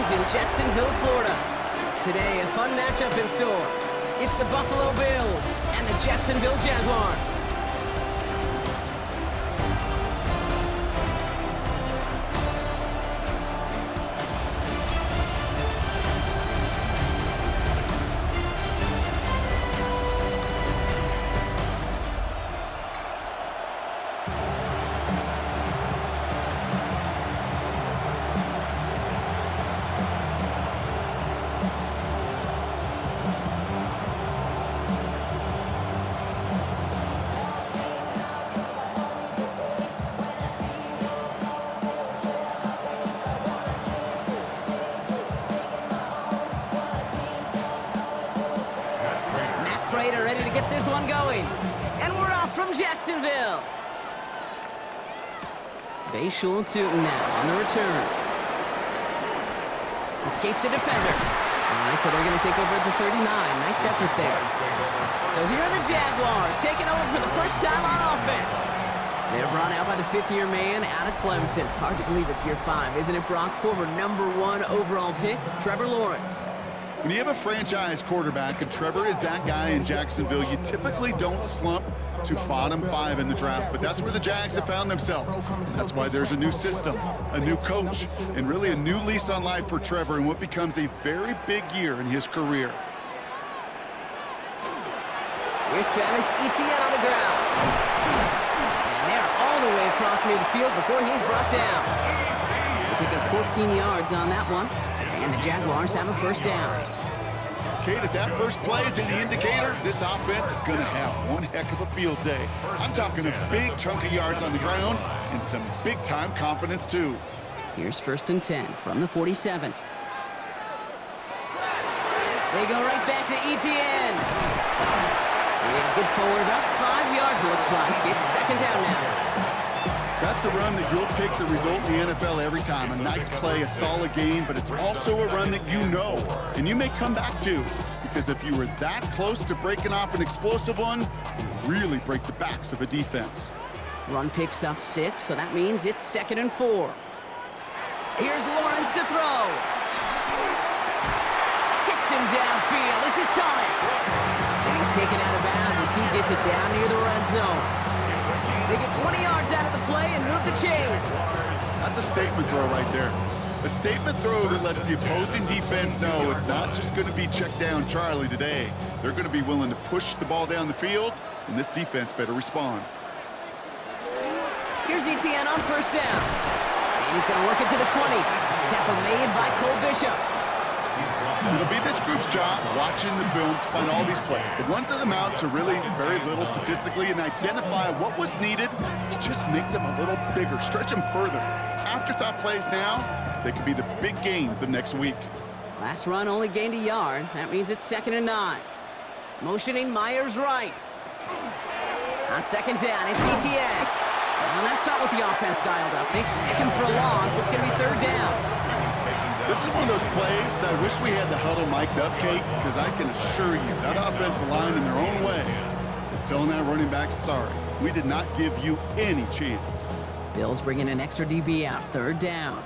is in Jacksonville, Florida. Today, a fun matchup in store. It's the Buffalo Bills and the Jacksonville Jaguars. Are ready to get this one going. And we're off from Jacksonville. Bayshul Tootin now on the return. Escapes a defender. All right, so they're going to take over at the 39. Nice effort there. So here are the Jaguars taking over for the first time on offense. They're brought out by the fifth-year man out of Clemson. Hard to believe it's year 5, isn't it, Brock? Former #1 overall pick, Trevor Lawrence. When you have a franchise quarterback, and Trevor is that guy in Jacksonville, you typically don't slump to bottom 5 in the draft, but that's where the Jags have found themselves. That's why there's a new system, a new coach, and really a new lease on life for Trevor in what becomes a very big year in his career. Here's Travis Etienne on the ground. And they're all the way across midfield before he's brought down. They're picking 14 yards on that one. And the Jaguars have a first down. Kate, if that first play is any indicator, this offense is going to have one heck of a field day. I'm talking a big chunk of yards on the ground and some big-time confidence, too. Here's 1st and 10 from the 47. They go right back to Etienne. Yeah, good forward, about 5 yards, looks like. It's second down now. That's a run that you'll take the result in the NFL every time. A nice play, a solid game, but it's also a run that you know, and you may come back to, because if you were that close to breaking off an explosive one, you really break the backs of a defense. Run picks up 6, so that means it's 2nd and 4. Here's Lawrence to throw. Hits him downfield. This is Thomas. And he's taken out of bounds as he gets it down near the red zone. They get 20 yards out of the play and move the chains. That's a statement throw right there. A statement throw that lets the opposing defense know it's not just going to be check down Charlie today. They're going to be willing to push the ball down the field, and this defense better respond. Here's Etienne on first down. And he's going to work it to the 20. Tackle made by Cole Bishop. It'll be this group's job watching the film to find all these plays. The ones that amount to really very little statistically and identify what was needed to just make them a little bigger, stretch them further. Afterthought plays now, they could be the big gains of next week. Last run only gained a yard. That means it's 2nd and 9. Motioning Myers right. On 2nd down, it's Etienne. Well, that's not what the offense dialed up. They stick him for a loss. It's going to be 3rd down. This is one of those plays that I wish we had the huddle mic'd up, Kate, because I can assure you that offensive line in their own way is telling that running back, sorry, we did not give you any chance. Bills bringing an extra DB out, 3rd down.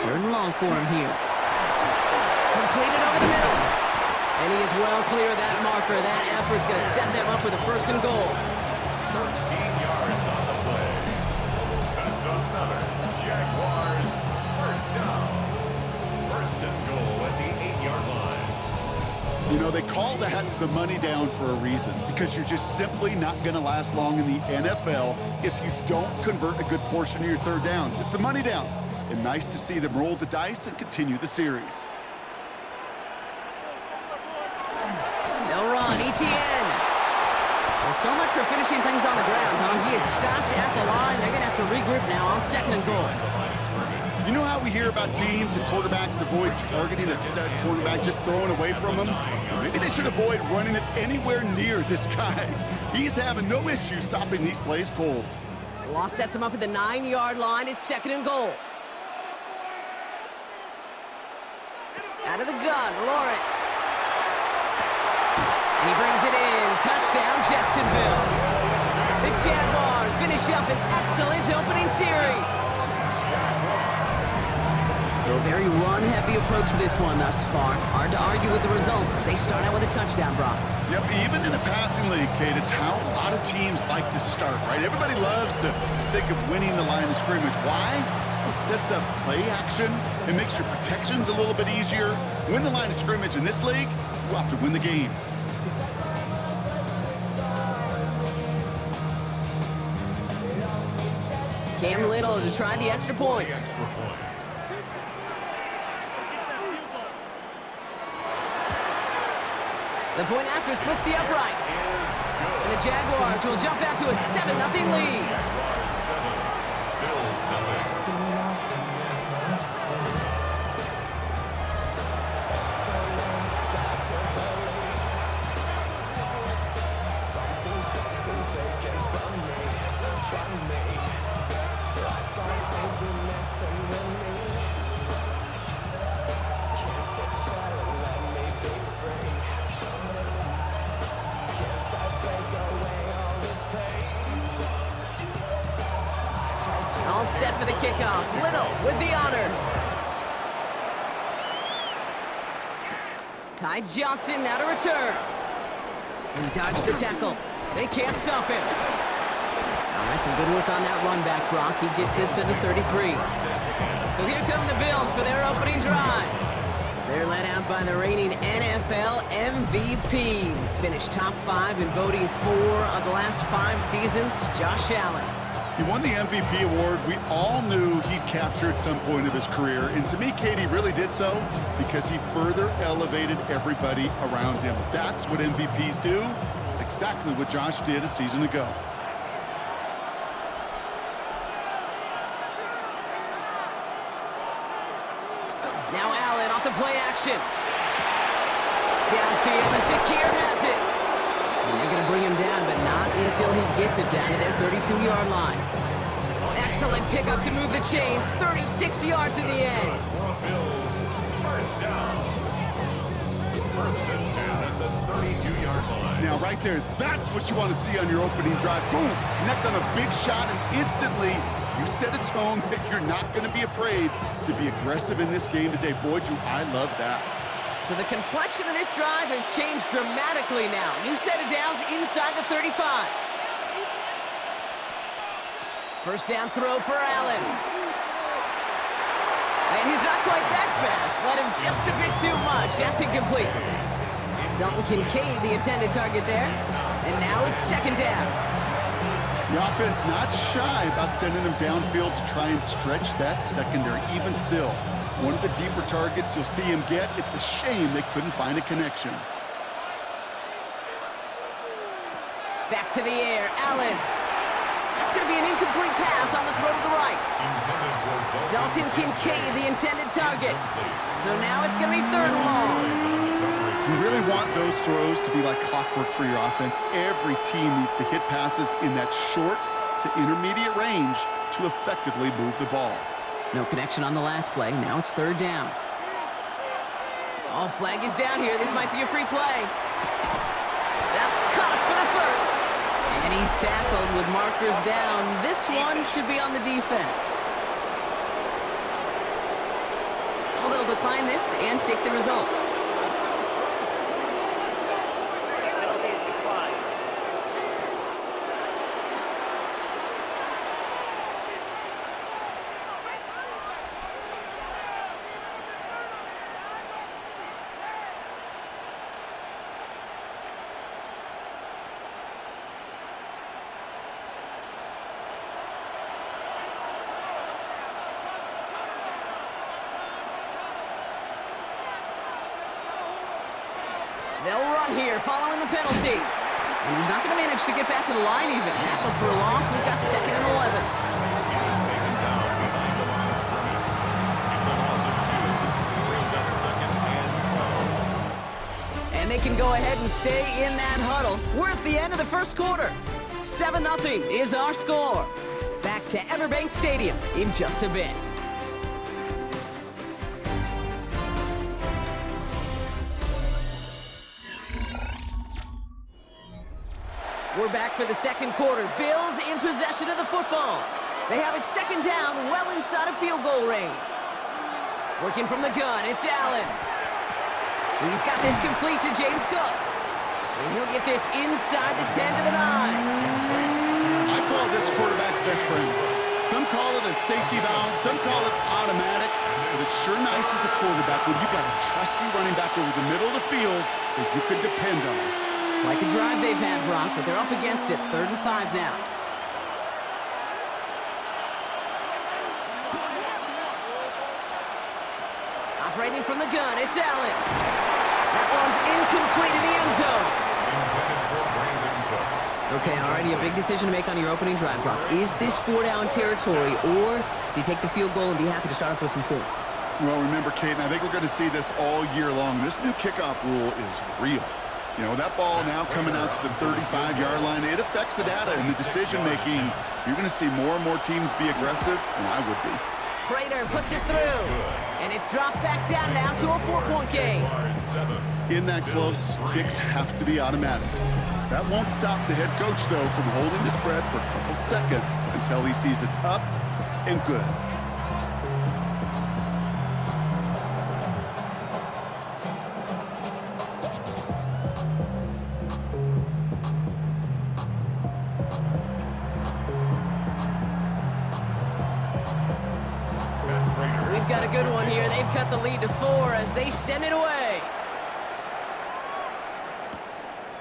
3rd and long for him here. Completed over the middle. And he is well clear of that marker. That effort's going to set them up with a 1st and goal. 13 yards on the play. That's another Jaguars first down. 1st and goal at the 8-yard line. You know, they call that the money down for a reason, because you're just simply not going to last long in the NFL if you don't convert a good portion of your 3rd downs. It's the money down. And nice to see them roll the dice and continue the series. They'll run, Etienne. Well, so much for finishing things on the ground, huh? He is stopped at the line. They're going to have to regroup now on 2nd and goal. You know how we hear about teams and quarterbacks avoid targeting a stud quarterback, just throwing away from him? Maybe they should avoid running it anywhere near this guy. He's having no issue stopping these plays cold. The loss sets him up at the 9-yard line. It's 2nd and goal. Out of the gun, Lawrence. And he brings it in. Touchdown, Jacksonville. The Jaguars finish up an excellent opening series. So a very run-heavy approach to this one thus far. Hard to argue with the results as they start out with a touchdown, Brock. Yep, even in a passing league, Kate, it's how a lot of teams like to start, right? Everybody loves to think of winning the line of scrimmage. Why? It sets up play action. It makes your protections a little bit easier. Win the line of scrimmage in this league, you have to win the game. Cam Little to try the extra point. The point after splits the upright. And the Jaguars will jump out to a 7-0 lead. Jaguars 7, Bills 0. All set for the kickoff. Little with the honors. Ty Johnson now to return. And dodged the tackle. They can't stop him. All right, some good work on that run back, Brock. He gets this to the 33. So here come the Bills for their opening drive. They're led out by the reigning NFL MVPs. Finished top 5 in voting 4 of the last 5 seasons, Josh Allen. He won the MVP award. We all knew he'd capture at some point of his career. And to me, Katie really did so because he further elevated everybody around him. That's what MVPs do. It's exactly what Josh did a season ago. Now Allen off the play action. Downfield, and Shakir has it. And they're going to bring him down, but not until he gets it down to their 32-yard line. Excellent pickup to move the chains. 36 yards in the end. Bills, first down. First and 10 at the 32-yard line. Now, right there, that's what you want to see on your opening drive. Boom! Connect on a big shot, and instantly you set a tone that you're not going to be afraid to be aggressive in this game today. Boy, do I love that. So the complexion of this drive has changed dramatically now. New set of downs inside the 35. First down throw for Allen. And he's not quite that fast. Let him just a bit too much. That's incomplete. Dalton Kincaid, the intended target there. And now it's second down. The offense not shy about sending him downfield to try and stretch that secondary. Even still, one of the deeper targets you'll see him get. It's a shame they couldn't find a connection. Back to the air, Allen. That's going to be an incomplete pass on the throw to the right. Dalton Kincaid, the intended target. So now it's going to be third and long. You really want those throws to be like clockwork for your offense. Every team needs to hit passes in that short to intermediate range to effectively move the ball. No connection on the last play. Now it's third down. Oh, flag is down here. This might be a free play. That's caught for the first. And he's tackled with markers down. This one should be on the defense. So they'll decline this and take the results. They'll run here following the penalty. And he's not going to manage to get back to the line even. Tackled for a loss. We've got second and 11. He was taken down behind the line of scrimmage. It's a loss of 2. Brings up second and 12. And they can go ahead and stay in that huddle. We're at the end of the first quarter. 7-0 is our score. Back to Everbank Stadium in just a bit. We're back for the second quarter. Bills in possession of the football. They have it second down, well inside of field goal range. Working from the gun, it's Allen. He's got this complete to James Cook. And he'll get this inside the 10 to the 9. I call this quarterback's best friend. Some call it a safety valve, some call it automatic, but it's sure nice as a quarterback when you got a trusty running back over the middle of the field that you can depend on. Like a drive they've had, Brock, but they're up against it. 3rd and 5 now. Operating from the gun, it's Allen. That one's incomplete in the end zone. Okay, already a big decision to make on your opening drive, Brock. Is this 4-down territory, or do you take the field goal and be happy to start off with some points? Well, remember, Kate, and I think we're going to see this all year long. This new kickoff rule is real. You know, that ball now coming out to the 35-yard line, it affects the data and the decision-making. You're going to see more and more teams be aggressive, and I would be. Prater puts it through, and it's dropped back down now to a 4-point game. In that close, kicks have to be automatic. That won't stop the head coach, though, from holding the spread for a couple seconds until he sees it's up and good. We've got a good one here. They've cut the lead to 4 as they send it away.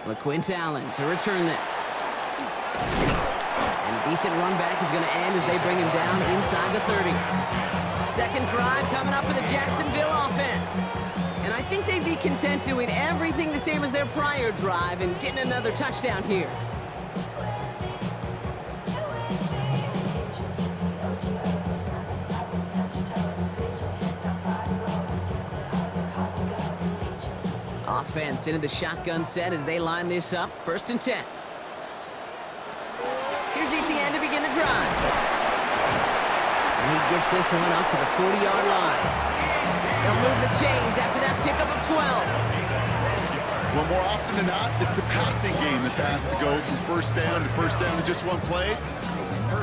LaQuint Allen to return this. And a decent run back is going to end as they bring him down inside the 30. Second drive coming up for the Jacksonville offense. And I think they'd be content doing everything the same as their prior drive and getting another touchdown here. Offense into the shotgun set as they line this up. 1st and 10. Here's Etienne to begin the drive. And he gets this one up to the 40-yard line. They'll move the chains after that pickup of 12. Well, more often than not, it's the passing game that's asked to go from first down in just one play.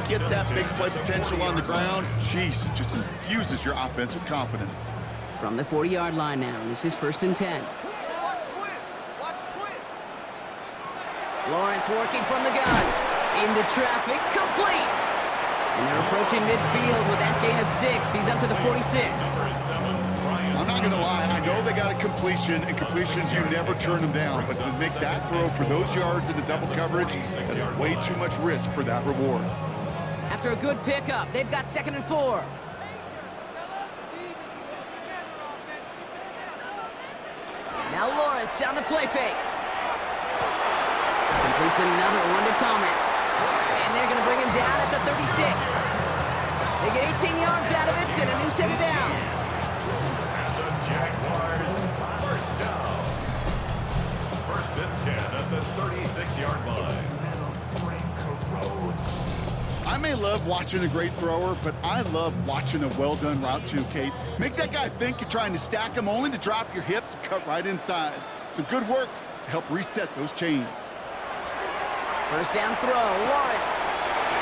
Get that big play potential on the ground. Jeez, it just infuses your offense with confidence. From the 40-yard line now, this is 1st and 10. Lawrence working from the gun. Into traffic, complete! And they're approaching midfield with that gain of 6. He's up to the 46. I'm not going to lie, I know they got a completion, and completions, you never turn them down. But to make that throw for those yards into double coverage, that is way too much risk for that reward. After a good pickup, they've got 2nd and 4. Now Lawrence on the play fake. Completes another one to Thomas. And they're going to bring him down at the 36. They get 18 yards out of it and a new set of downs. And the Jaguars, 1st down. 1st and 10 at the 36-yard line. I may love watching a great thrower, but I love watching a well-done route too, Kate. Make that guy think you're trying to stack him only to drop your hips, cut right inside. Some good work to help reset those chains. 1st down throw, Lawrence.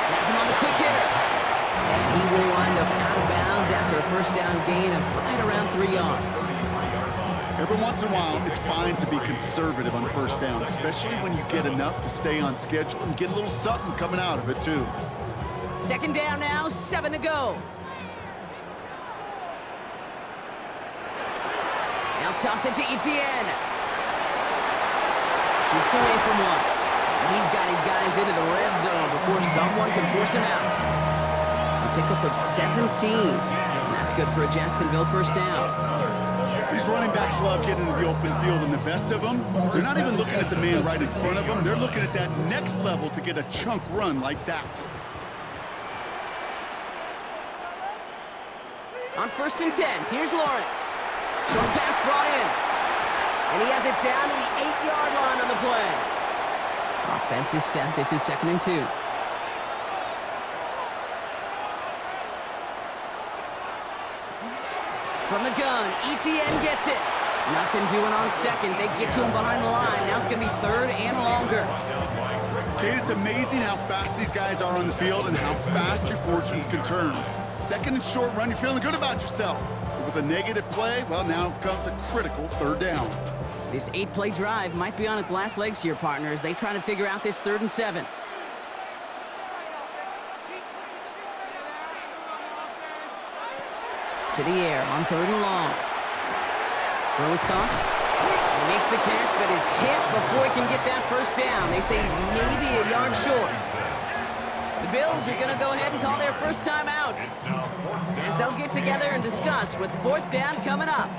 Has him on the quick hitter. And he will wind up out of bounds after a 1st down gain of right around 3 yards. Every once in a while, it's fine to be conservative on 1st down, especially when you get enough to stay on schedule and get a little something coming out of it, too. 2nd down now, 7 to go. Now toss it to Etienne. Jukes away from one. He's got his guys into the red zone before someone can force him out. A pickup of 17. And that's good for a Jacksonville 1st down. These running backs love getting into the open field, and the best of them, they're not even looking at the man right in front of them. They're looking at that next level to get a chunk run like that. On 1st and 10, here's Lawrence. Short pass brought in. And he has it down to the 8-yard line on the play. Offense is set. This is 2nd and 2. From the gun, Etienne gets it. Nothing doing on 2nd. They get to him behind the line. Now it's going to be 3rd and longer. Kate, it's amazing how fast these guys are on the field and how fast your fortunes can turn. 2nd and short run, you're feeling good about yourself. But with with a negative play, well, now comes a critical third down. This 8-play drive might be on its last legs here, partners. They try to figure out this 3rd and 7. To the air on 3rd and long. Throw is caught. He makes the catch, but is hit before he can get that first down. They say he's maybe a yard short. The Bills are going to go ahead and call their first time out, as they'll get together and discuss with 4th down coming up.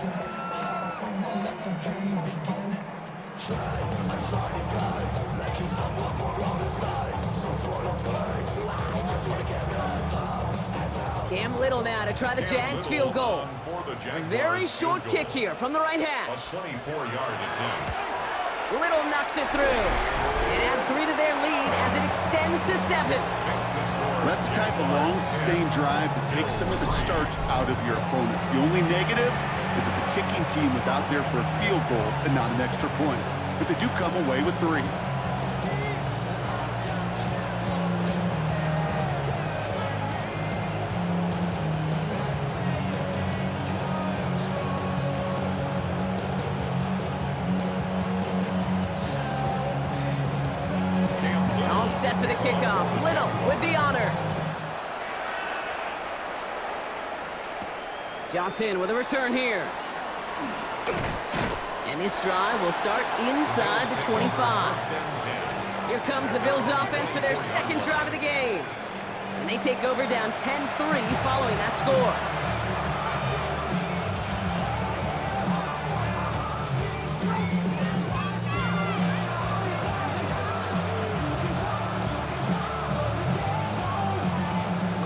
Cam Little now to try the Jags field goal. A very short kick here from the right hash. A 24-yard attempt. Little knocks it through and add 3 to their lead as it extends to 7. That's the type of long, sustained drive that takes some of the starch out of your opponent. The only negative is if the kicking team was out there for a field goal and not an extra point. But they do come away with 3. All set for the kickoff. Little with the honors. Johnson with a return here. And this drive will start inside the 25. Here comes the Bills offense for their 2nd drive of the game. And they take over down 10-3 following that score.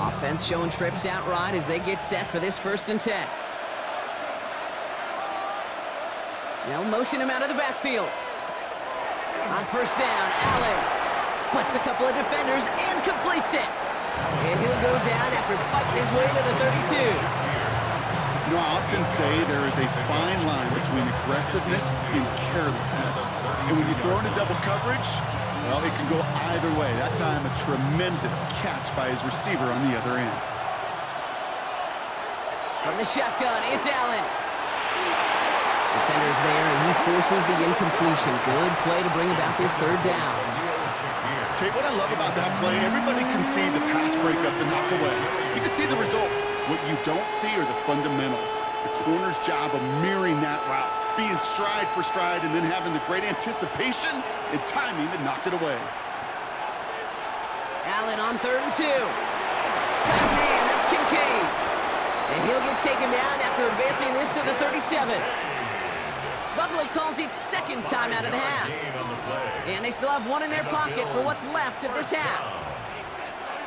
Offense showing trips out right as they get set for this 1st and 10. They'll motion him out of the backfield. On 1st down, Allen splits a couple of defenders and completes it. And he'll go down after fighting his way to the 32. You know, I often say there is a fine line between aggressiveness and carelessness. And when you throw into double coverage, well, it can go either way. That time, a tremendous catch by his receiver on the other end. From the shotgun, it's Allen. Defender's there, and he forces the incompletion. Good play to bring about this 3rd down. Okay, what I love about that play, everybody can see the pass breakup, the knock away. You can see the result. What you don't see are the fundamentals. The corner's job of mirroring that route, being stride for stride, and then having the great anticipation and timing to knock it away. Allen on 3rd and 2. Man, that's Kincaid. And he'll get taken down after advancing this to the 37. Buffalo calls it 2nd time out of the half. And they still have 1 in their pocket for what's left of this half.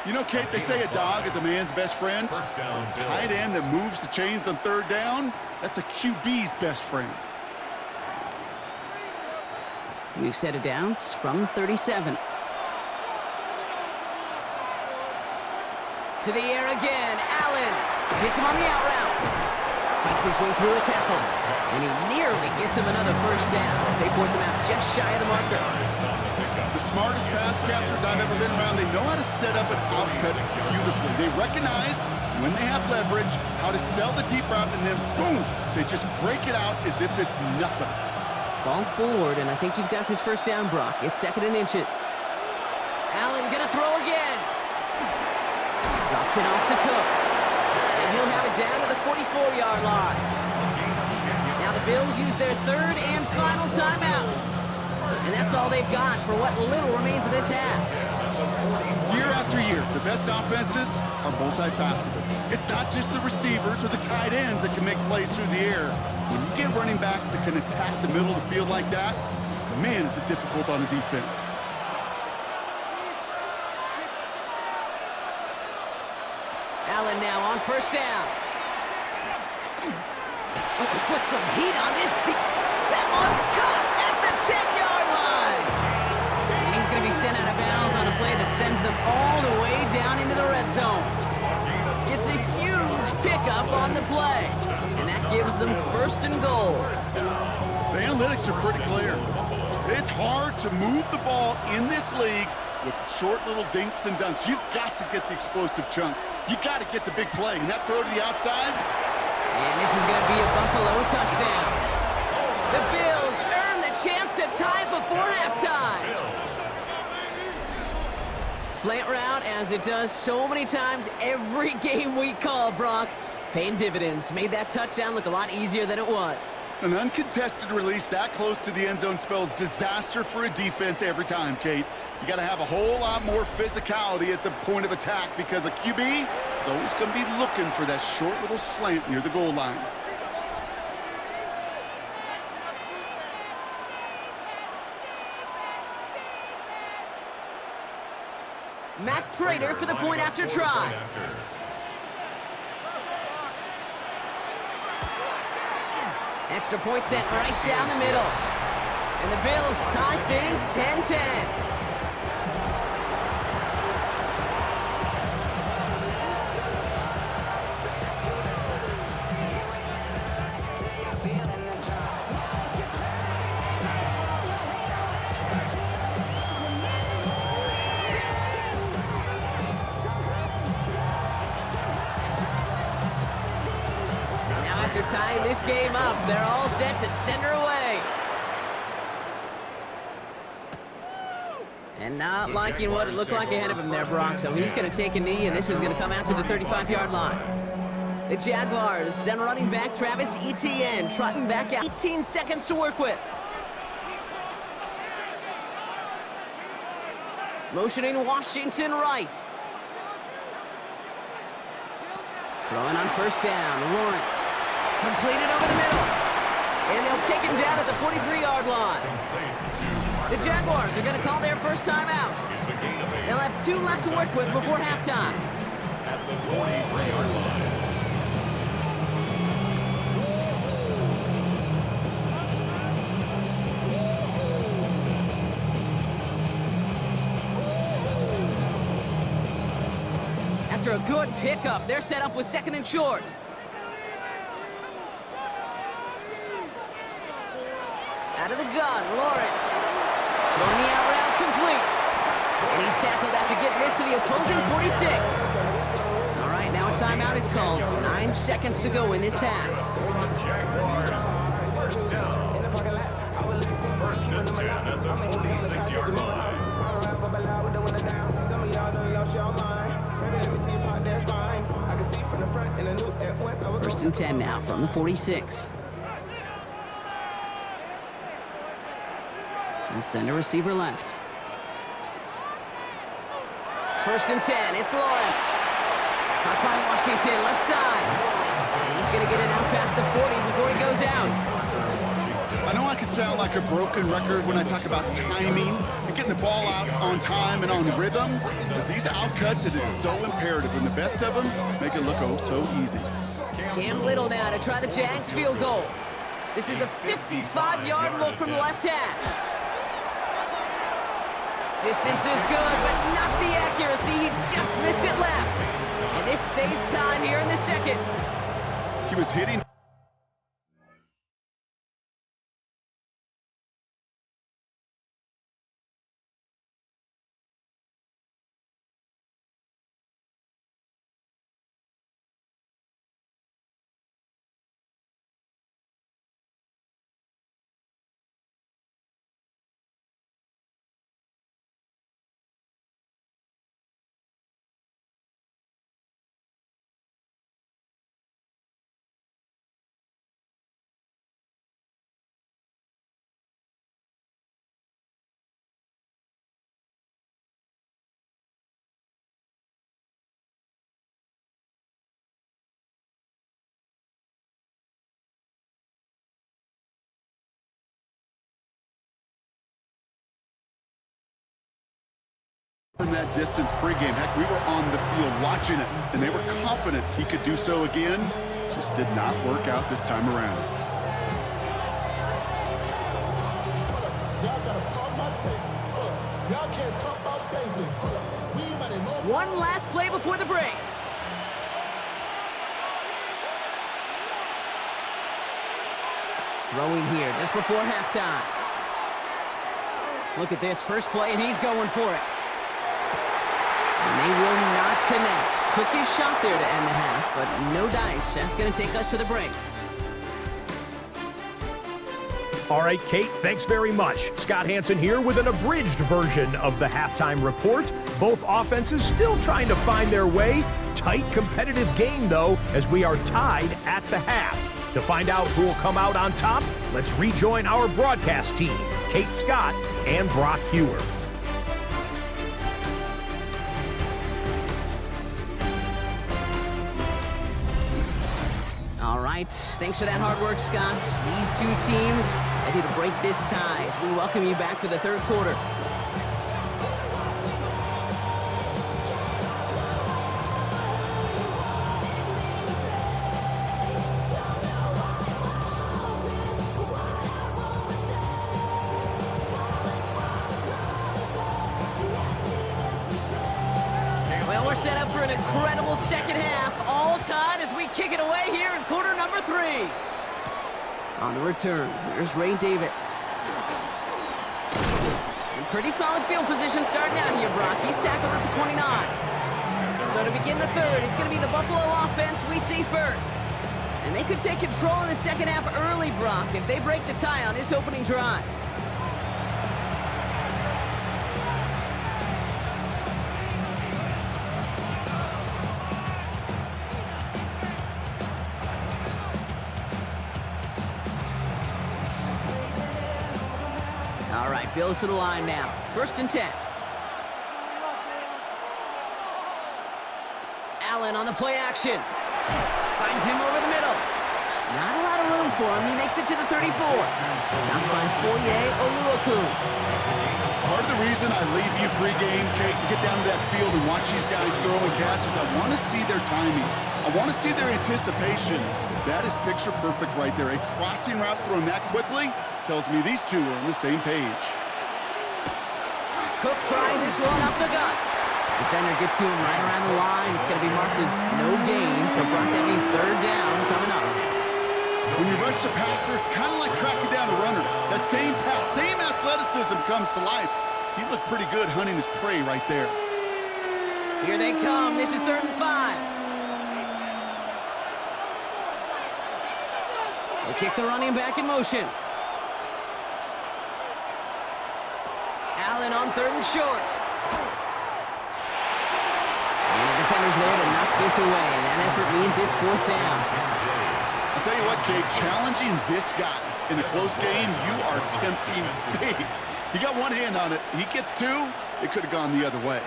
You know, Kate, they say a dog is a man's best friend. A tight end that moves the chains on 3rd down, that's a QB's best friend. We've set it downs from 37. To the air again, Allen hits him on the out route. Fights his way through a tackle. And he nearly gets him another 1st down as they force him out just shy of the marker. The smartest pass catchers I've ever been around, they know how to set up an outcut beautifully. They recognize when they have leverage, how to sell the deep route, and then boom, they just break it out as if it's nothing. Fall forward, and I think you've got this 1st down, Brock. It's 2nd and inches. Allen gonna throw again. Drops it off to Cook. And he'll have it down to the 44-yard line. Now the Bills use their 3rd and final timeout. And that's all they've got for what little remains of this half. Year after year, the best offenses are multifaceted. It's not just the receivers or the tight ends that can make plays through the air. When you get running backs that can attack the middle of the field like that, man, is it difficult on the defense. Allen now on 1st down. Oh, he put some heat on this. That one's caught at the 10-yard line. And he's going to be sent out of bounds on a play that sends them all the way down into the red zone. It's a huge pickup on the play. And that gives them 1st and goal. The analytics are pretty clear. It's hard to move the ball in this league with short little dinks and dunks. You've got to get the explosive chunk. You got to get the big play. And that throw to the outside, And this is going to be a Buffalo touchdown. The Bills earn the chance to tie before halftime. Slant route, as it does so many times every game we call, Brock. Paying dividends. Made that touchdown look a lot easier than it was. An uncontested release that close to the end zone spells disaster for a defense every time, Kate. You got to have a whole lot more physicality at the point of attack because a QB is always going to be looking for that short little slant near the goal line. Matt Prater for the point after try. Extra point sent right down the middle. And the Bills tie things 10-10. After tying this game up, they're all set to send her away. And not liking what it looked like ahead of him there, Brock. So he's going to take a knee, and this is going to come out to the 35-yard line. The Jaguars, down running back Travis Etienne, trotting back out. 18 seconds to work with. Motioning Washington right. Throwing on first down, Lawrence. Completed over the middle. And they'll take him down at the 43-yard line. The Jaguars are going to call their first time out. They'll have 2 left to work with before halftime. At the 43-yard line. After a good pickup, they're set up with second and short. Out of the gun, Lawrence. Throwing the out route complete. And he's tackled after getting this to the opposing 46. All right, now a timeout is called. 9 seconds to go in this half. Jaguars, first down. First and 10 at the 46-yard line. First and 10 now from the 46. And send a receiver left. First and 10, it's Lawrence. Caught by Washington, left side. And he's going to get it out past the 40 before he goes out. I know I could sound like a broken record when I talk about timing and getting the ball out on time and on rhythm, but these outcuts, it is so imperative, and the best of them make it look oh so easy. Cam Little now to try the Jags field goal. This is a 55-yard look from the left hash. Distance is good, but not the accuracy. He just missed it left. And this stays tied here in the second. He was hitting. From that distance pregame. Heck, we were on the field watching it, and they were confident he could do so again. Just did not work out this time around. One last play before the break. Throwing here just before halftime. Look at this first play, and he's going for it. And they will not connect. Took his shot there to end the half, but no dice. That's going to take us to the break. All right, Kate, thanks very much. Scott Hansen here with an abridged version of the halftime report. Both offenses still trying to find their way. Tight, competitive game, though, as we are tied at the half. To find out who will come out on top, let's rejoin our broadcast team, Kate Scott and Brock Hewer. All right, thanks for that hard work, Scott. These two teams ready to break this tie as we welcome you back for the third quarter. Well, we're set up for an incredible second half. All tied as we kick it away here in quarter number 3. On the return, here's Ray Davis. In pretty solid field position starting out here, Brock. He's tackled at the 29. So to begin the third, it's going to be the Buffalo offense we see first. And they could take control in the second half early, Brock, if they break the tie on this opening drive. All right, Bills to the line now. 1st and 10. Allen on the play action. Finds him over the middle. Not a lot of room for him. He makes it to the 34. Stopped by Foye Oluokun. Part of the reason I leave you pregame, Kate, and get down to that field and watch these guys throw and catch is I want to see their timing. I want to see their anticipation. That is picture perfect right there. A crossing route thrown that quickly tells me these two are on the same page. Cook trying this one up the gut. Defender gets to him right around the line. It's going to be marked as no gain, so Brock, that means 3rd down coming up. When you rush the passer, it's kind of like tracking down a runner. That same pass, same athleticism comes to life. He looked pretty good hunting his prey right there. Here they come. This is 3rd and 5. They kick the running back in motion. Allen on 3rd and short. And the defender's there to knock this away. And that effort means it's 4th down. I'll tell you what, Kate, challenging this guy in a close game, you are tempting fate. He got one hand on it. He gets 2. It could have gone the other way.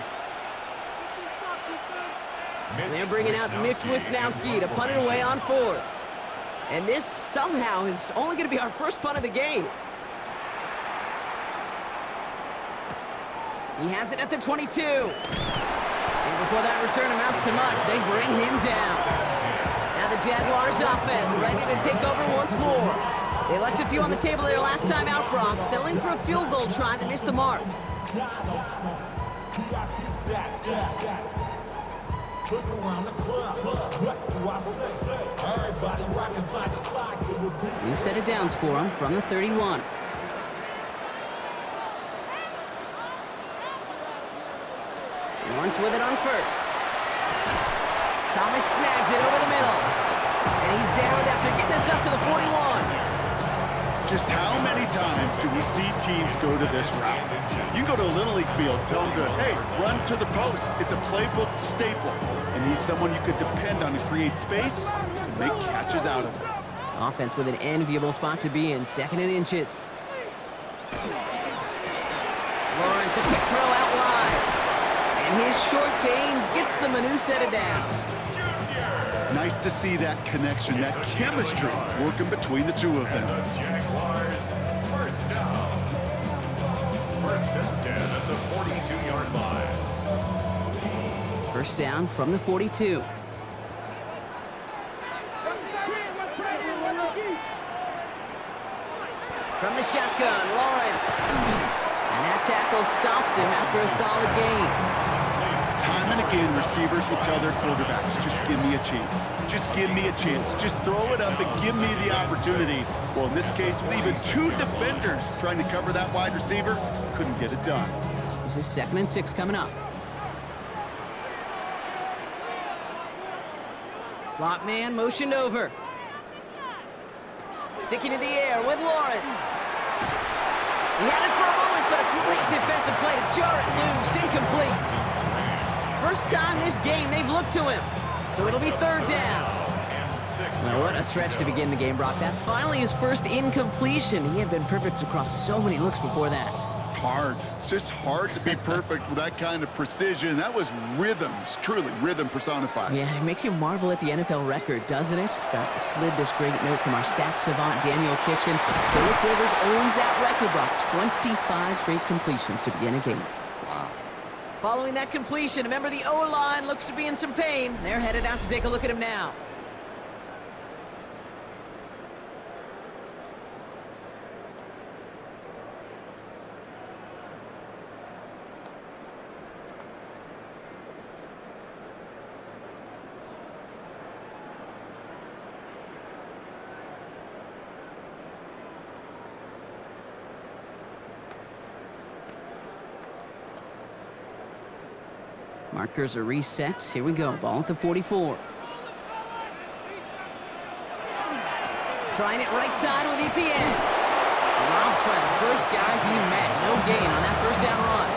They're bringing out Mitch Wisnowski to punt it away on 4th. And this somehow is only going to be our first punt of the game. He has it at the 22. And before that return amounts to much, they bring him down. Now the Jaguars offense ready to take over once more. They left a few on the table there last time out, Brock, settling for a field goal try that missed the mark. New set of downs for him from the 31. Lawrence with it on 1st. Thomas snags it over the middle. And he's downed after getting this up to the 41. Just how many times do we see teams go to this route? You go to a Little League field, tell them to, hey, run to the post. It's a playbook staple. And he's someone you could depend on to create space and make catches out of it. Offense with an enviable spot to be in, 2nd and inches. Lawrence, a quick throw out wide. And his short gain gets them a new set of downs. Nice to see that connection, that chemistry working between the two of them. The Jaguars, 1st down. 1st and 10 at the 42-yard line. 1st down from the 42. From the shotgun, Lawrence. And that tackle stops him after a solid gain. Time and again, receivers will tell their quarterbacks, just give me a chance. Just give me a chance. Just throw it up and give me the opportunity. Well, in this case, with even 2 defenders trying to cover that wide receiver, couldn't get it done. This is 2nd and 6 coming up. Slot man motioned over. Sticking in the air with Lawrence. He had it for a moment, but a great defensive play to jar it loose. Incomplete. First time this game they've looked to him. So it'll be third down. Well, what a stretch to begin the game, Brock. That finally his first incompletion. He had been perfect across so many looks before that. Hard. It's just hard to be perfect with that kind of precision. That was rhythm. It's truly rhythm personified. Yeah, it makes you marvel at the NFL record, doesn't it? Got slid this great note from our stats savant, Daniel Kitchen. Phillip Rivers owns that record, Brock. 25 straight completions to begin a game. Wow. Following that completion, remember the O-line looks to be in some pain. They're headed out to take a look at him now. Markers are reset. Here we go. Ball at the 44. Trying it right side with Etienne. Dropped by the first guy he met. No gain on that first down run.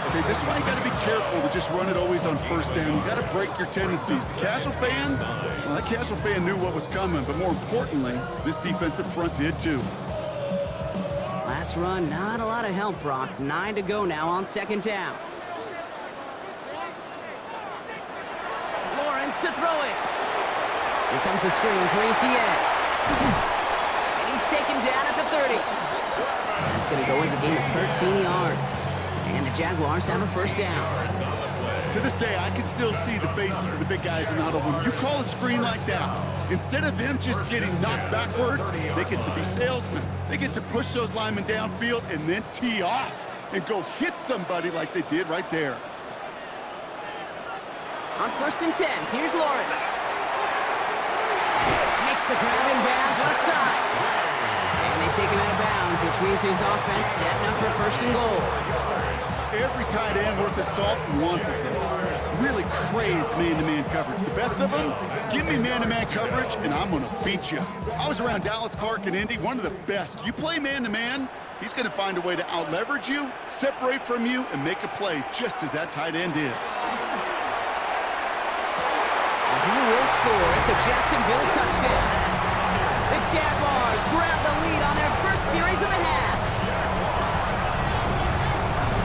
Okay, this is why you got to be careful to just run it always on first down. You got to break your tendencies. The casual fan, well, that casual fan knew what was coming, but more importantly, this defensive front did too. Last run, not a lot of help, Brock. 9 to go now on second down. Lawrence to throw it. Here comes the screen for Etienne. And he's taken down at the 30. That's going to go as a gain of 13 yards. And the Jaguars have a first down. To this day, I can still see the faces of the big guys in the huddle. When you call a screen like that, instead of them just getting knocked backwards, they get to be salesmen. They get to push those linemen downfield and then tee off and go hit somebody like they did right there. On first and 10, here's Lawrence. Makes the grab in bounds left side. And they take him out of bounds, which means his offense setting up for first and goal. Every tight end worth his salt wanted this. Really craved man-to-man coverage. The best of them, give me man-to-man coverage and I'm going to beat you. I was around Dallas Clark and Indy, one of the best. You play man-to-man, he's going to find a way to out-leverage you, separate from you, and make a play just as that tight end did. He will score. It's a Jacksonville touchdown. The Jaguars grab the lead on their first series of the half.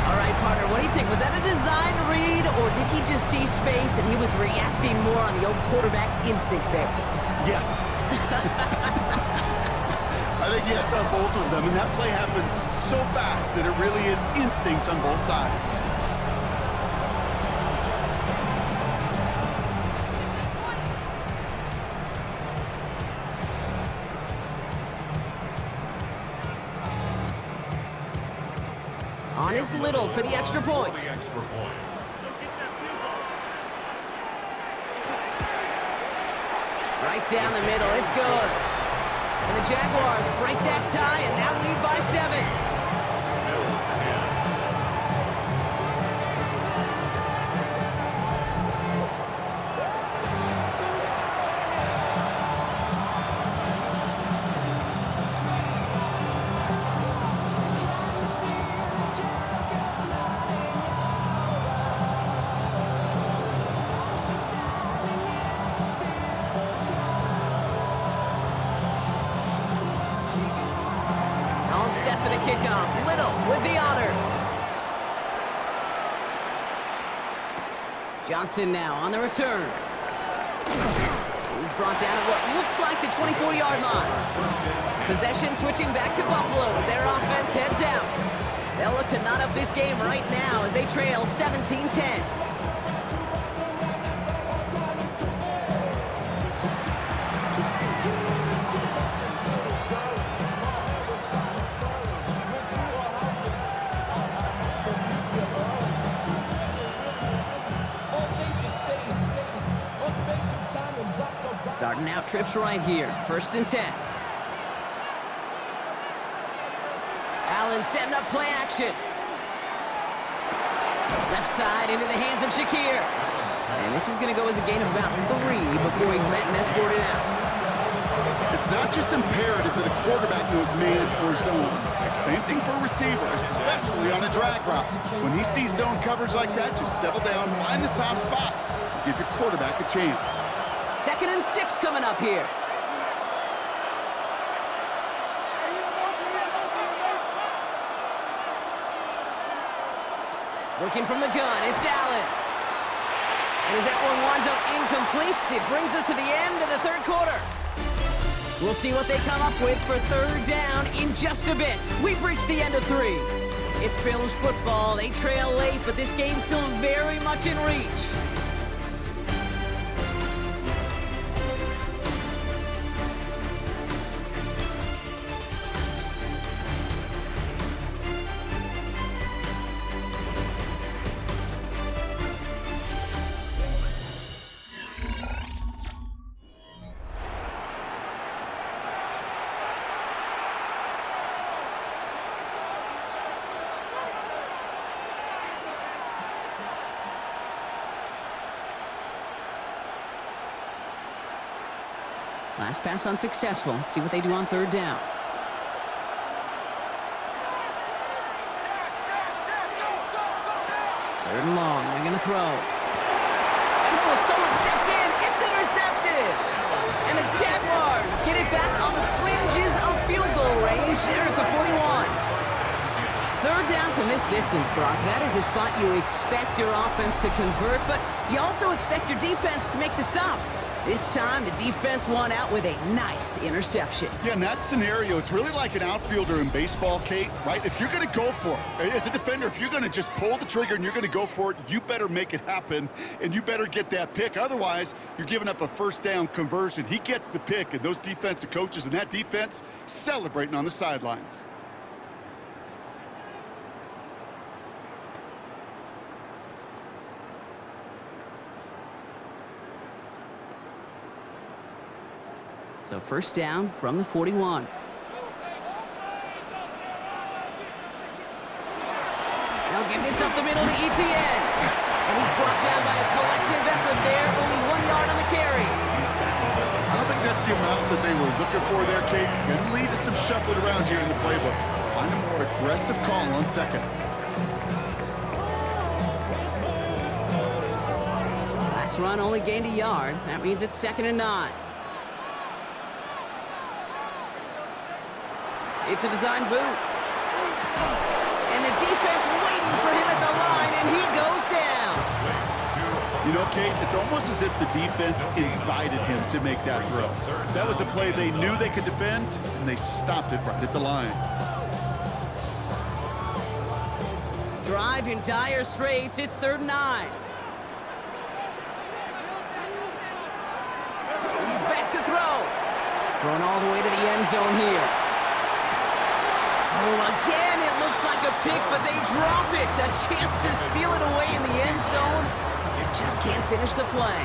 All right, partner, what do you think? Was that a design read, or did he just see space and he was reacting more on the old quarterback instinct there? Yes. I think yes on both of them, and that play happens so fast that it really is instincts on both sides. On is Little for the extra point. Right down the middle, it's good. And the Jaguars break that tie and now lead by 7. Set for the kickoff. Little with the honors. Johnson now on the return. He's brought down at what looks like the 24-yard line. Possession switching back to Buffalo as their offense heads out. They'll look to knot up this game right now as they trail 17-10. Starting out trips right here. First and 10. Allen setting up play action. Left side into the hands of Shakir. And this is going to go as a gain of about 3 before he's met and escorted out. It's not just imperative that a quarterback knows man or zone. Same thing for a receiver, especially on a drag route. When he sees zone coverage like that, just settle down, find the soft spot, give your quarterback a chance. 2nd and 6 coming up here. Working from the gun, it's Allen. And as that one winds up incomplete, it brings us to the end of the 3rd quarter. We'll see what they come up with for 3rd down in just a bit. We've reached the end of 3. It's Bills football. They trail late, but this game's still very much in reach. Last pass unsuccessful. Let's see what they do on 3rd down. 3rd and long. They're going to throw. And oh, someone stepped in. It's intercepted. And the Jaguars get it back on the fringes of field goal range. They're at the 41. 3rd down from this distance, Brock. That is a spot you expect your offense to convert, but you also expect your defense to make the stop. This time, the defense won out with a nice interception. Yeah, in that scenario, it's really like an outfielder in baseball, Kate, right? If you're going to go for it, as a defender, if you're going to just pull the trigger and you're going to go for it, you better make it happen, and you better get that pick. Otherwise, you're giving up a 1st down conversion. He gets the pick, and those defensive coaches and that defense celebrating on the sidelines. So 1st down from the 41. Now give this up the middle to Etienne. And he's brought down by a collective effort there. Only 1 yard on the carry. I don't think that's the amount that they were looking for there, Kate. Going to lead to some shuffling around here in the playbook. Find a more aggressive call on 2nd. Last run only gained a yard. That means it's 2nd and 9. It's a design boot. And the defense waiting for him at the line, and he goes down. You know, Kate, it's almost as if the defense invited him to make that throw. That was a play they knew they could defend, and they stopped it right at the line. Drive in dire straits. It's 3rd and 9. He's back to throw. Going all the way to the end zone here. Oh, again, it looks like a pick, but they drop it. A chance to steal it away in the end zone. You just can't finish the play.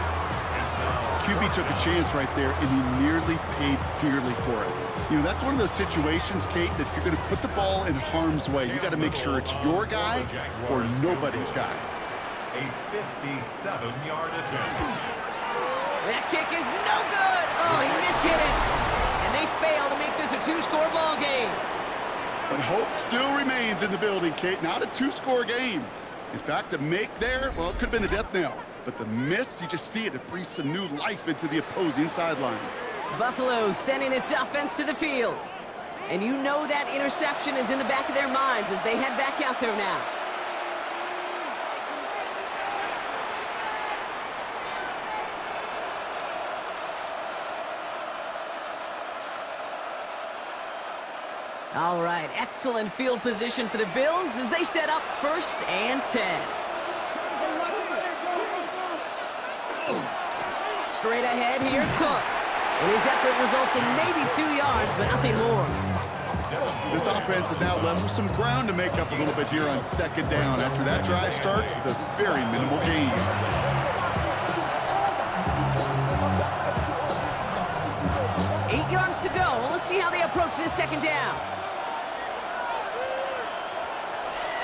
QB took a chance right there, and he nearly paid dearly for it. You know, that's one of those situations, Kate, that if you're going to put the ball in harm's way, you got to make sure it's your guy or nobody's guy. A 57-yard attempt. That kick is no good. Oh, he mishit it. And they fail to make this a 2-score ball game. But hope still remains in the building, Kate. Not a 2-score game. In fact, a make there, well, it could have been the death knell. But the miss, you just see it. It breathes some new life into the opposing sideline. Buffalo sending its offense to the field. And you know that interception is in the back of their minds as they head back out there now. All right, excellent field position for the Bills as they set up 1st and 10. Straight ahead, here's Cook. And his effort results in maybe 2 yards, but nothing more. This offense is now left with some ground to make up a little bit here on 2nd down after that drive starts with a very minimal gain. Eight yards to go. Well, let's see how they approach this 2nd down.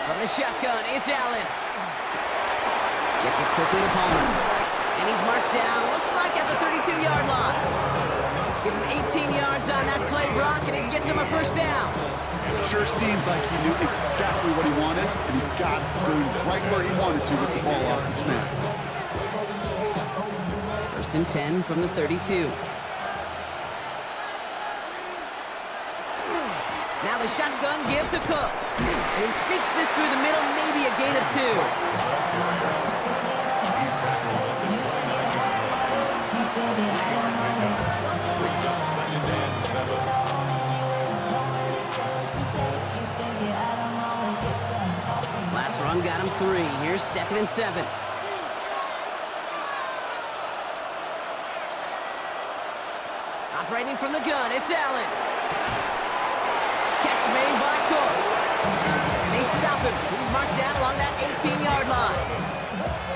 From the shotgun, it's Allen. Gets it quickly to Palmer. And he's marked down, looks like at the 32-yard line. Give him 18 yards on that play, Brock, and it gets him a first down. Sure seems like he knew exactly what he wanted, and he got going right where he wanted to with the ball off the snap. First and 10 from the 32. Now the shotgun give to Cook. And he sneaks this through the middle, maybe a gain of 2. Last run got him 3. Here's 2nd and 7. Operating from the gun, it's Allen. Catch made by Cooks. And they stop him. He's marked down along that 18-yard line.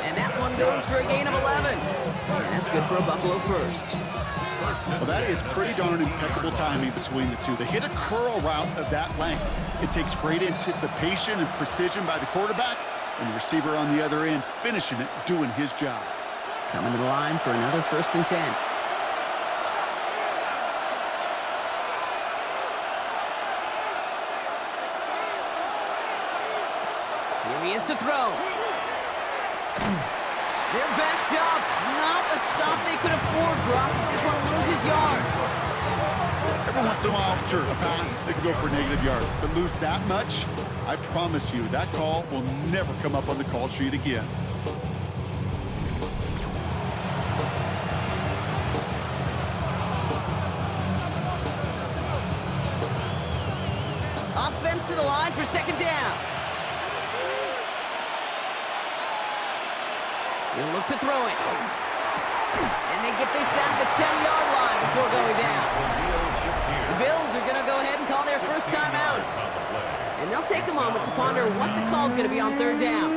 And that one goes for a gain of 11. And that's good for a Buffalo first. Well, that is pretty darn impeccable timing between the two. They hit a curl route of that length. It takes great anticipation and precision by the quarterback, and the receiver on the other end finishing it, doing his job. Coming to the line for another 1st and 10. Here he is to throw. They're backed up. Not a stop they could afford, Brock. He just want to lose his yards. Every once in a while, sure, a pass, it can go for a negative yard. But lose that much, I promise you, that call will never come up on the call sheet again. Offense to the line for 2nd down. He'll look to throw it. And they get this down to the 10-yard line before going down. The Bills are going to go ahead and call their first timeout. And they'll take a moment to ponder what the call is going to be on 3rd down.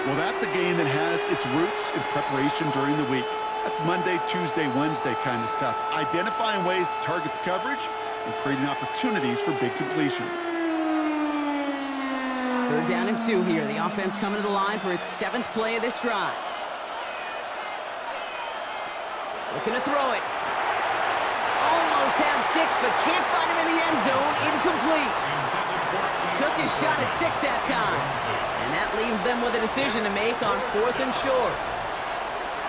Well, that's a game that has its roots in preparation during the week. That's Monday, Tuesday, Wednesday kind of stuff. Identifying ways to target the coverage and creating opportunities for big completions. 3rd down and 2 here. The offense coming to the line for its 7th play of this drive. Looking to throw it. Almost had 6, but can't find him in the end zone. Incomplete. Took his shot at 6 that time. And that leaves them with a decision to make on 4th and short.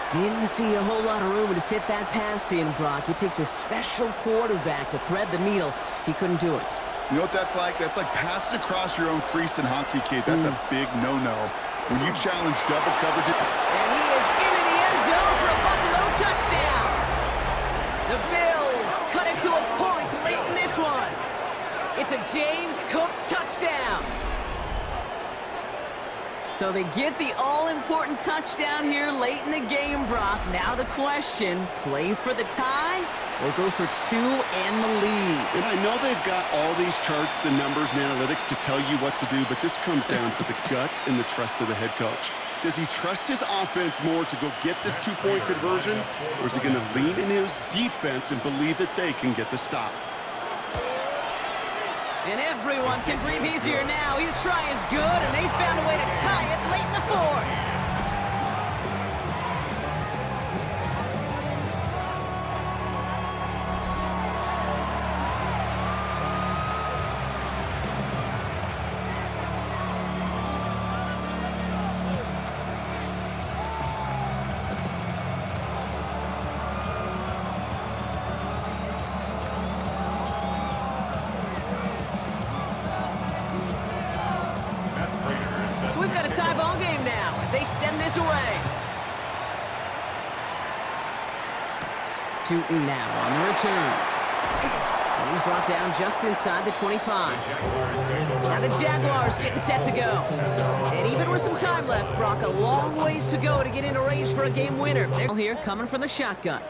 Didn't see a whole lot of room to fit that pass in, Brock. It takes a special quarterback to thread the needle. He couldn't do it. You know what that's like? That's like passing across your own crease in hockey, kid. That's a big no-no. When you challenge double coverage. And he is into the end zone for a Buffalo touchdown. The Bills cut it to a point late in this one. It's a James Cook touchdown. So they get the all-important touchdown here late in the game, Brock. Now the question, play for the tie or go for 2 and the lead? And I know they've got all these charts and numbers and analytics to tell you what to do, but this comes down to the gut and the trust of the head coach. Does he trust his offense more to go get this 2-point conversion, or is he going to lean in his defense and believe that they can get the stop? And everyone can breathe easier now. His try is good, and they found a way to tie it late in the 4th. We've got a tie ball game now as they send this away. Tootin now on the return. And he's brought down just inside the 25. Now the Jaguars getting set to go. And even with some time left, Brock, a long ways to go to get into range for a game winner. They're here coming from the shotgun.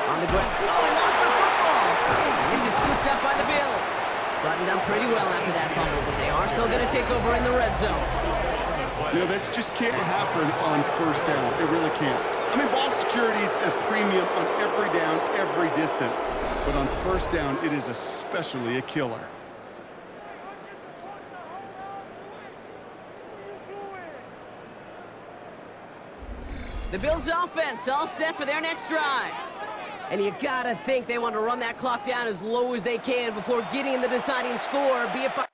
On the ground. Oh, he lost the football. This is scooped up by the Bills. Buttoned up pretty well after that fumble, but they are still going to take over in the red zone. You know, this just can't happen on 1st down. It really can't. I mean, ball security is a premium on every down, every distance. But on 1st down, it is especially a killer. The Bills' offense all set for their next drive. And you gotta think they want to run that clock down as low as they can before getting the deciding score, be it by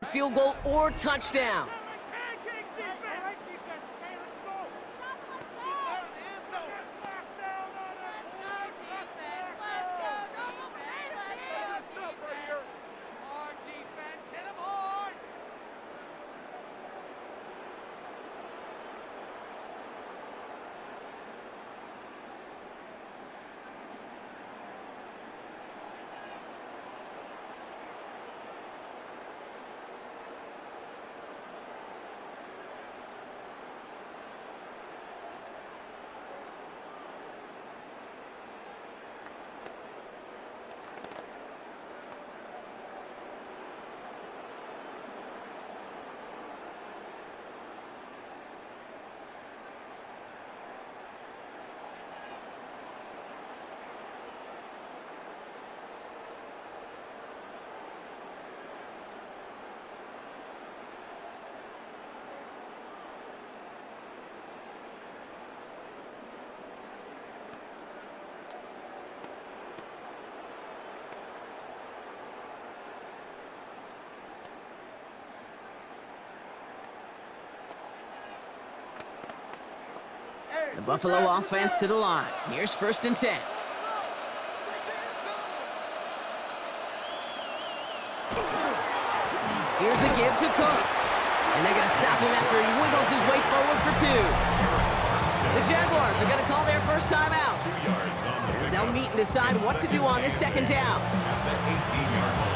field goal or touchdown. The Buffalo offense to the line. Here's 1st and 10. Here's a give to Cook. And they're going to stop him after he wiggles his way forward for 2. The Jaguars are going to call their first time out, as they'll meet and decide what to do on this 2nd down. At the 18-yard line.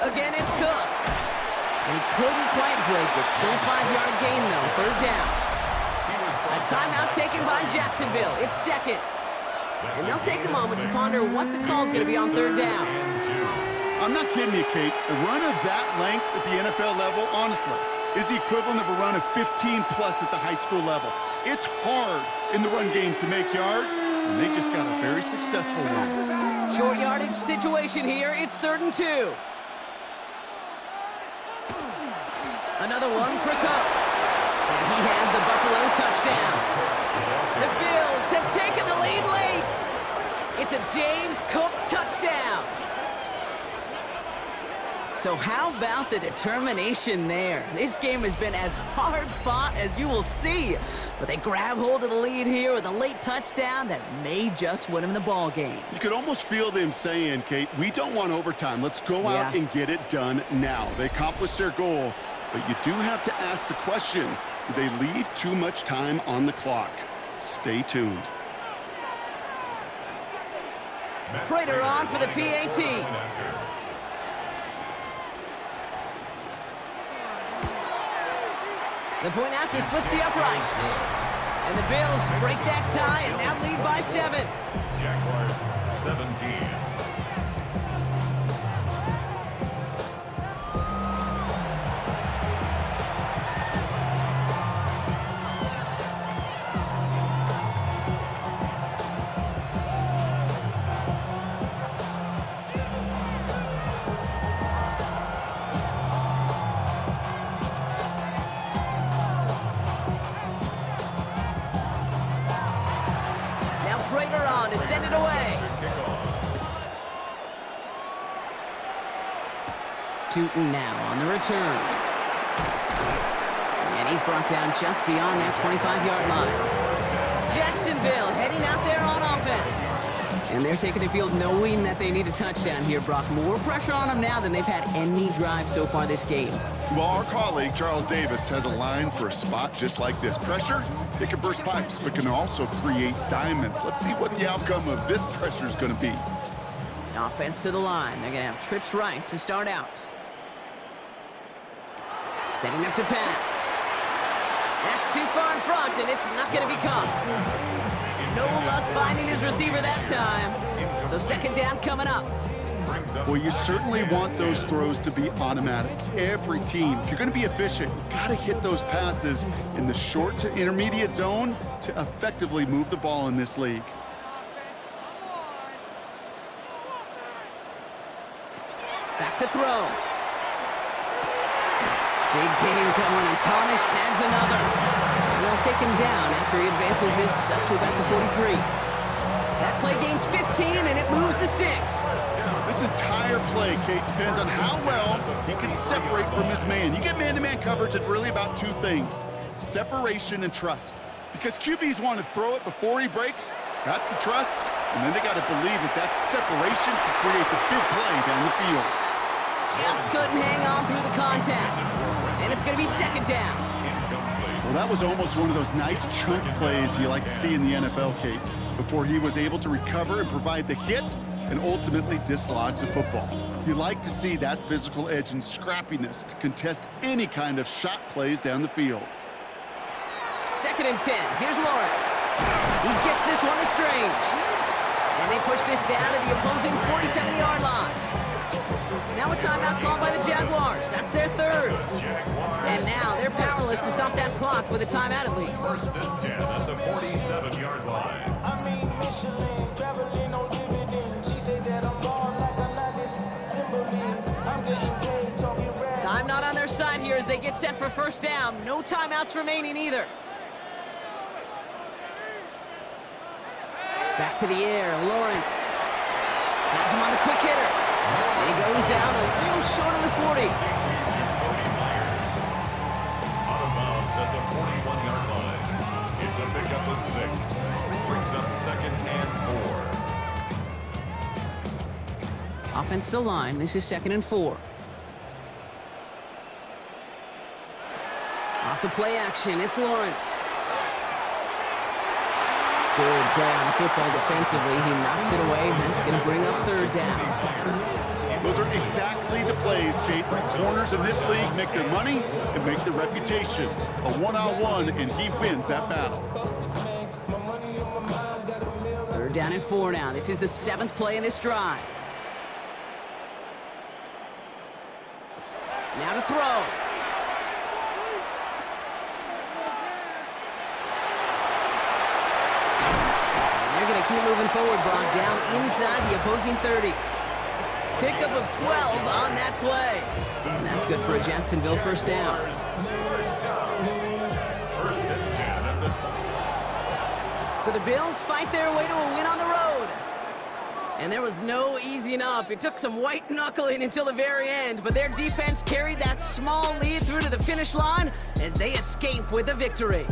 Again, it's Cook. And he couldn't quite break it. Still a 5-yard gain, though. 3rd down. A timeout taken by Jacksonville. It's 2nd. And they'll take a moment to ponder what the call's going to be on 3rd down. I'm not kidding you, Kate. A run of that length at the NFL level, honestly, is the equivalent of a run of 15-plus at the high school level. It's hard in the run game to make yards, and they just got a very successful one. Short yardage situation here. It's 3rd and 2. Another one for Cook. And he has the Buffalo touchdown. The Bills have taken the lead late. It's a James Cook touchdown. So how about the determination there? This game has been as hard fought as you will see. But they grab hold of the lead here with a late touchdown that may just win them the ball game. You could almost feel them saying, Kate, we don't want overtime. Let's go out and get it done now. They accomplished their goal. But you do have to ask the question, do they leave too much time on the clock? Stay tuned. Prater on for the PAT. The point after splits the uprights. And the Bills break that tie and now lead by 7. Jaguars 17. To send it away. Tootin now on the return. And he's brought down just beyond that 25-yard line. Jacksonville heading out there on offense. And they're taking the field knowing that they need a touchdown here, Brock. More pressure on them now than they've had any drive so far this game. Well, our colleague, Charles Davis, has a line for a spot just like this. Pressure, it can burst pipes, but can also create diamonds. Let's see what the outcome of this pressure is going to be. Offense to the line. They're going to have trips right to start out. Setting up to pass. That's too far in front, and it's not going to be caught. No luck finding his receiver that time. So 2nd down coming up. Well, you certainly want those throws to be automatic. Every team, if you're going to be efficient, you got to hit those passes in the short to intermediate zone to effectively move the ball in this league. Back to throw. Big game going, and Thomas snags another. And they'll take him down after he advances this up to about the 43. That play gains 15, and it moves the sticks. This entire play, Kate, depends on how well he can separate from his man. You get man-to-man coverage, it's really about two things: separation and trust. Because QBs want to throw it before he breaks, that's the trust, and then they got to believe that that separation can create the big play down the field. Just couldn't hang on through the contact. And it's going to be second down. Well, that was almost one of those nice chunk plays you like to see in the NFL, Kate, before he was able to recover and provide the hit and ultimately dislodge the football. You like to see that physical edge and scrappiness to contest any kind of shot plays down the field. Second and 10. Here's Lawrence. He gets this one to Strange. And they push this down to the opposing 47-yard line. Now a timeout called by the Jaguars. That's their third. And now they're powerless to stop that clock with a timeout at least. First and 10 at the 47-yard line. Time not on their side here as they get set for first down. No timeouts remaining either. Back to the air, Lawrence. Has him on the quick hitter. And he goes out a little short of the 40. Out of bounds at the 41-yard line. It's a pickup of 6. Brings up second and 4. Offense to line. This is second and 4. Off the play action, it's Lawrence. Good play on the football defensively. He knocks it away, and that's going to bring up third down. Those are exactly the plays, Kate, that the corners in this league make their money and make their reputation. A one-on-one, and he wins that battle. Third down and 4 now. This is the 7th play in this drive. Now to throw. Keep moving forward, brought down inside the opposing 30. Pickup of 12 on that play. And that's good for a Jacksonville first down. First and 10 at the 20. So the Bills fight their way to a win on the road. And there was no easing up. It took some white knuckling until the very end, but their defense carried that small lead through to the finish line as they escape with a victory.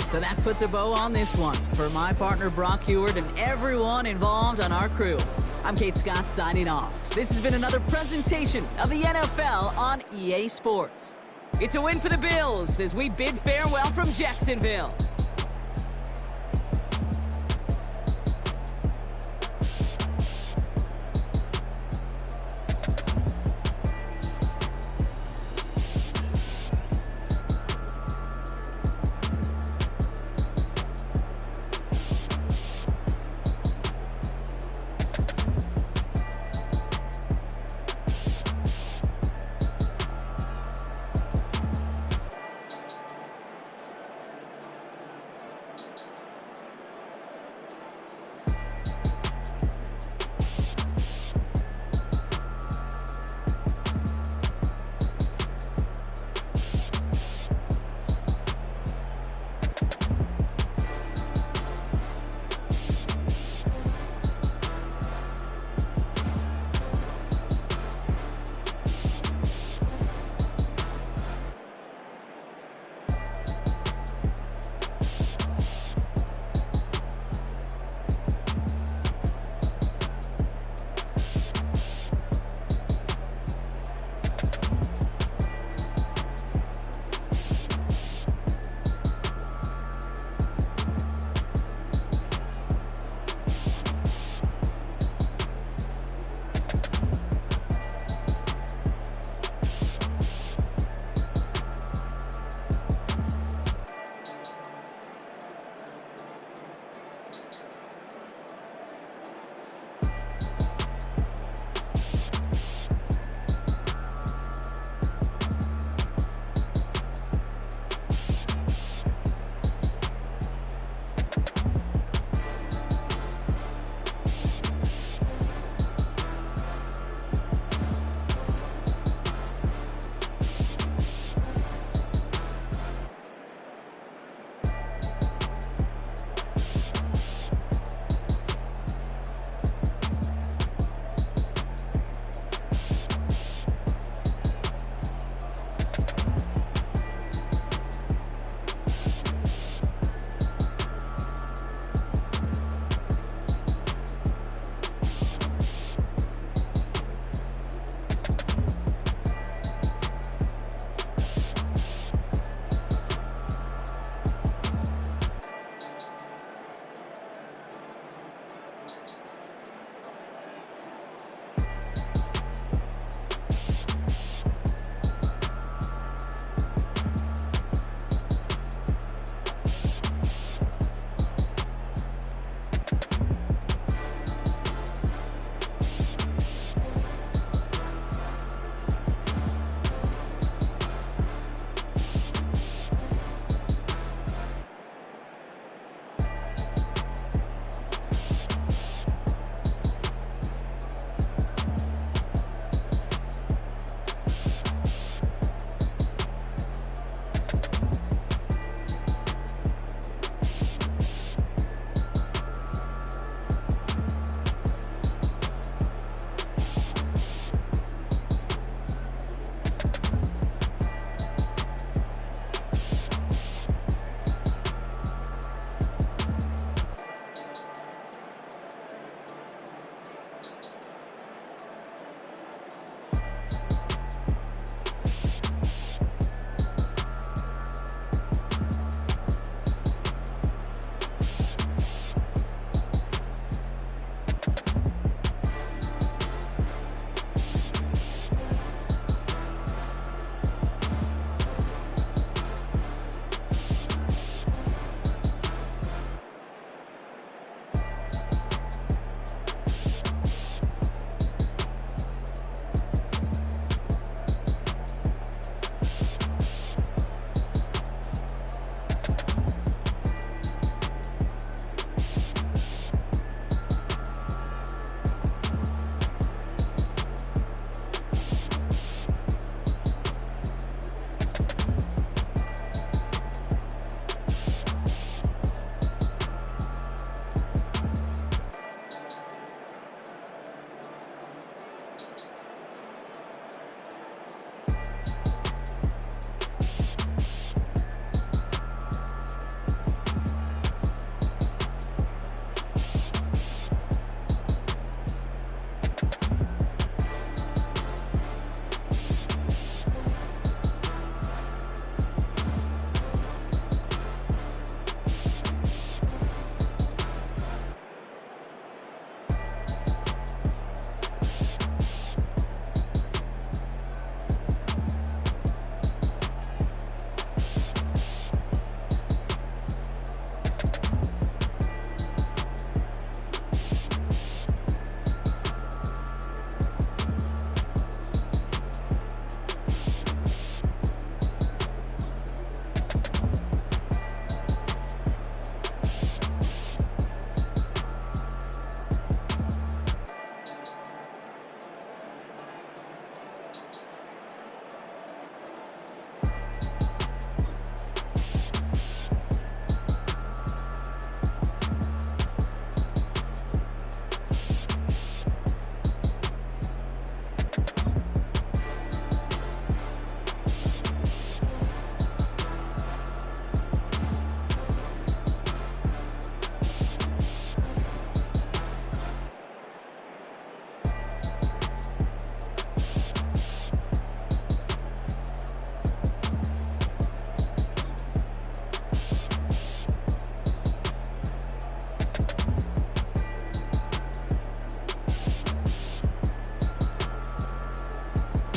So that puts a bow on this one. For my partner Brock Heward and everyone involved on our crew, I'm Kate Scott signing off. This has been another presentation of the NFL on EA Sports. It's a win for the Bills as we bid farewell from Jacksonville.